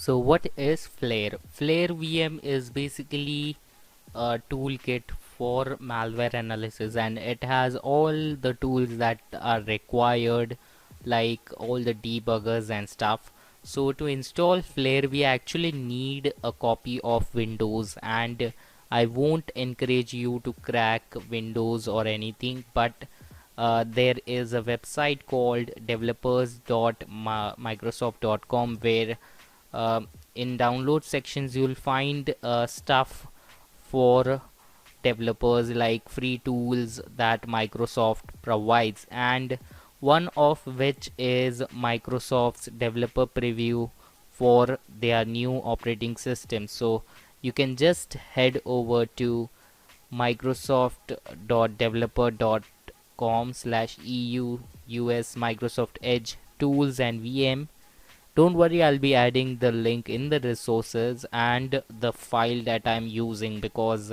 So what is Flare? Flare VM is basically a toolkit for malware analysis, and it has all the tools that are required, like all the debuggers and stuff. So to install Flare we actually need a copy of Windows, and I won't encourage you to crack Windows or anything, but there is a website called developers.microsoft.com where in download sections you'll find stuff for developers, like free tools that Microsoft provides, and one of which is Microsoft's developer preview for their new operating system. So you can just head over to microsoft.developer.com/EU US Microsoft Edge tools and VM. Don't worry, I'll be adding the link in the resources and the file that I'm using, because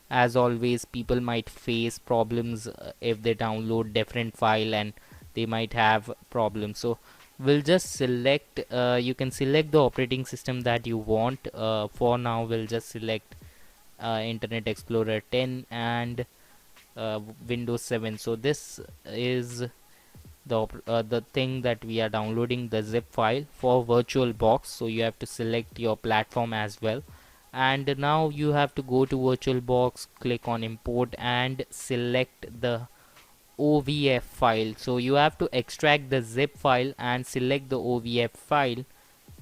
as always people might face problems if they download different file and they might have problems. So we'll just select, you can select the operating system that you want. For now we'll just select Internet Explorer 10 and Windows 7. So this is the thing that we are downloading, the zip file for VirtualBox. So you have to select your platform as well, and now you have to go to VirtualBox, click on import and select the OVF file. So you have to extract the zip file and select the OVF file,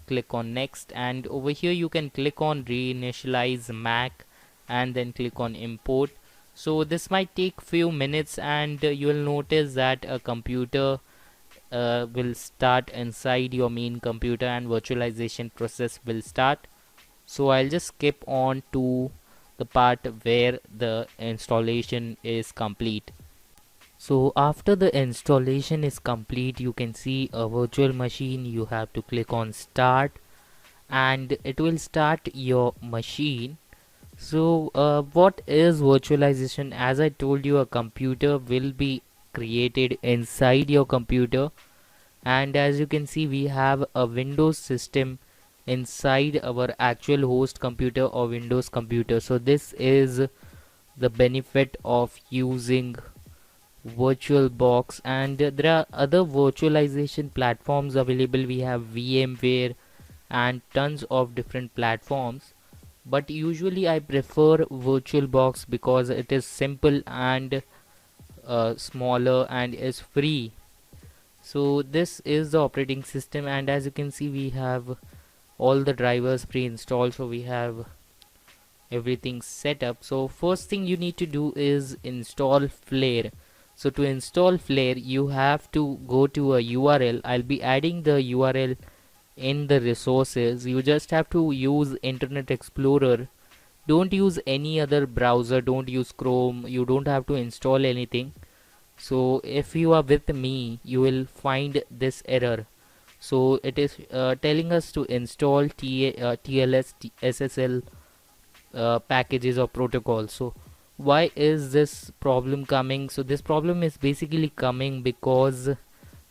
click on next, and over here you can click on reinitialize Mac and then click on import. So this might take few minutes, and you will notice that a computer will start inside your main computer and virtualization process will start. So I'll just skip on to the part where the installation is complete. So after the installation is complete, you can see a virtual machine. You have to click on start and it will start your machine. So what is virtualization? As I told you, a computer will be created inside your computer, and as you can see we have a Windows system inside our actual host computer or Windows computer. So this is the benefit of using VirtualBox, and there are other virtualization platforms available. We have VMware and tons of different platforms, but usually I prefer VirtualBox because it is simple and smaller and is free. So this is the operating system, and as you can see we have all the drivers pre-installed, so we have everything set up. So first thing you need to do is install Flare. So to install Flare you have to go to a URL. I'll be adding the URL in the resources. You just have to use Internet Explorer. Don't use any other browser, don't use Chrome, you don't have to install anything. So if you are with me you will find this error. So it is telling us to install TLS SSL packages or protocols. So why is this problem coming? So this problem is basically coming because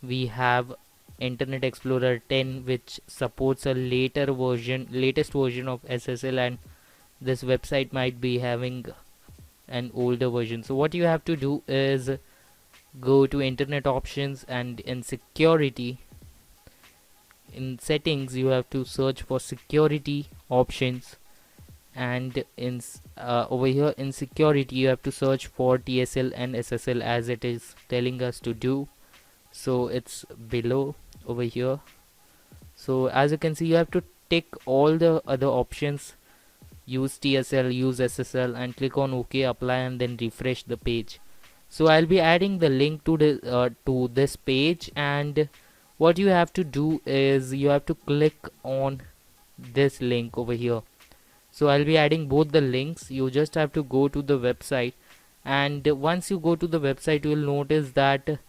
we have Internet Explorer 10 which supports a latest version of SSL, and this website might be having an older version. So what you have to do is go to internet options, and in security, in settings you have to search for security options, and in over here in security you have to search for TSL and SSL as it is telling us to do. So it's below over here. So as you can see you have to tick all the other options, use TSL, use SSL, and click on OK, apply, and then refresh the page. So I'll be adding the link to this page, and what you have to do is you have to click on this link over here. So I'll be adding both the links. You just have to go to the website, and once you go to the website you will notice that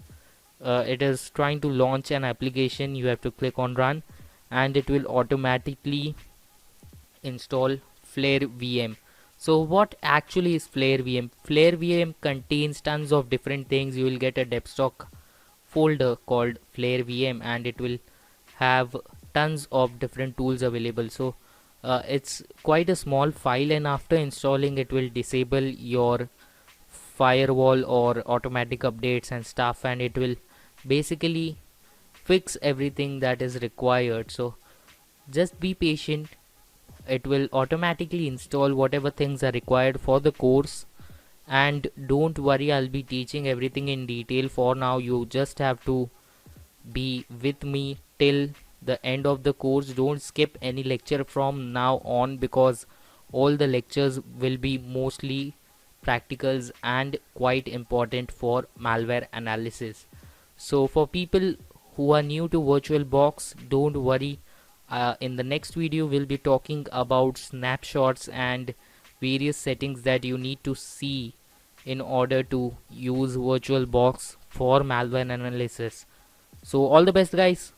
it is trying to launch an application. You have to click on run and it will automatically install Flare VM. So what actually is Flare VM? Flare VM contains tons of different things. You will get a desktop folder called Flare VM, and it will have tons of different tools available. So it's quite a small file, and after installing it will disable your firewall or automatic updates and stuff, and it will basically fix everything that is required. So just be patient, it will automatically install whatever things are required for the course. And don't worry, I'll be teaching everything in detail. For now you just have to be with me till the end of the course. Don't skip any lecture from now on, because all the lectures will be mostly practicals and quite important for malware analysis. So for people who are new to VirtualBox, don't worry, in the next video we'll be talking about snapshots and various settings that you need to see in order to use VirtualBox for malware analysis. So all the best, guys.